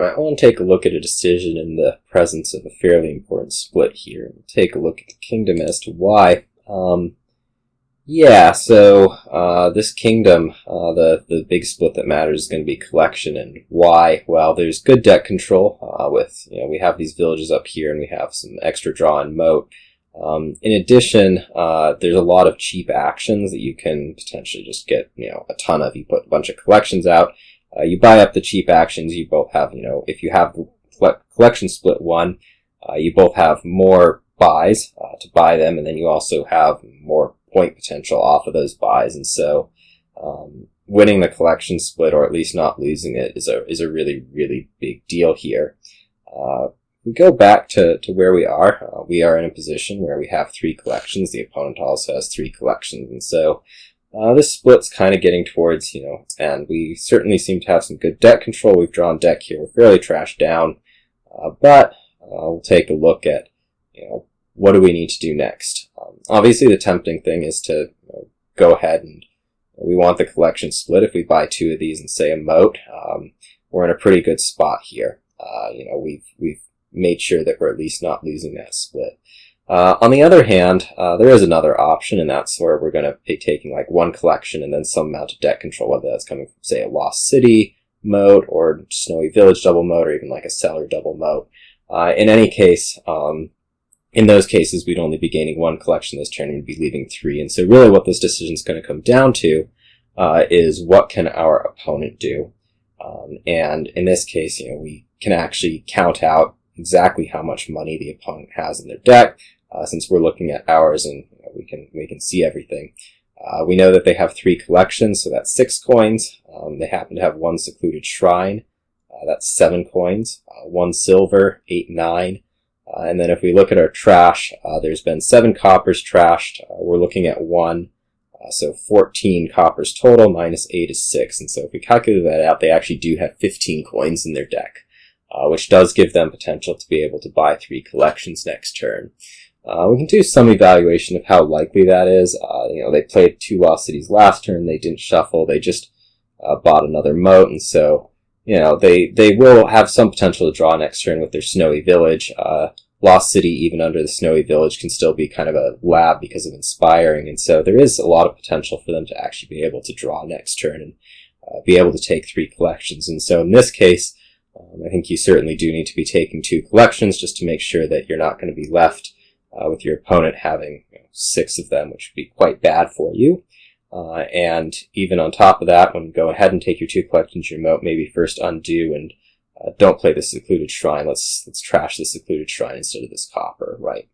Alright, I want to take a look at a decision in the presence of a fairly important split here. We'll take a look at the kingdom as to why. This kingdom, the big split that matters is going to be collection, and why? Well, there's good debt control we have these villages up here, and we have some extra draw and moat. In addition, there's a lot of cheap actions that you can potentially just get, a ton of. You put a bunch of collections out. You buy up the cheap actions, you both have, if you have the collection split one, you both have more buys to buy them, and then you also have more point potential off of those buys, and so winning the collection split, or at least not losing it, is a really, really big deal here. We go back to where we are. We are in a position where we have 3 collections. The opponent also has 3 collections, and so this split's kind of getting towards, and we certainly seem to have some good debt control. We've drawn deck here. We're fairly trashed down, but we'll take a look at, what do we need to do next? Obviously, the tempting thing is to go ahead and we want the collection split. If we buy 2 of these and say a moat, we're in a pretty good spot here. We've made sure that we're at least not losing that split. On the other hand, there is another option, and that's where we're going to be taking like 1 collection and then some amount of debt control, whether that's coming from, say, a Lost City moat or Snowy Village double moat, or even like a Cellar double moat. In any case, in those cases, we'd only be gaining 1 collection this turn, and we'd be leaving 3. And so really what this decision is going to come down to is what can our opponent do? And in this case, we can actually count out exactly how much money the opponent has in their deck, since we're looking at ours, and we can see everything. We know that they have 3 collections, so that's 6 coins. They happen to have 1 secluded shrine, that's 7 coins, 1 silver, 8, 9. And then if we look at our trash, there's been 7 coppers trashed. We're looking at 1, so 14 coppers total, minus 8 is 6. And so if we calculate that out, they actually do have 15 coins in their deck, which does give them potential to be able to buy 3 collections next turn. We can do some evaluation of how likely that is. They played 2 Lost Cities last turn. They didn't shuffle. They just bought another moat, and so they will have some potential to draw next turn with their Snowy Village. Lost City, even under the Snowy Village, can still be kind of a lab because of Inspiring, and so there is a lot of potential for them to actually be able to draw next turn and be able to take 3 collections. And so in this case, I think you certainly do need to be taking 2 collections just to make sure that you're not going to be left with your opponent having 6 of them, which would be quite bad for you. And even on top of that, when you go ahead and take your 2 collections, your moat, maybe first undo and don't play the secluded shrine. Let's trash the secluded shrine instead of this copper, right?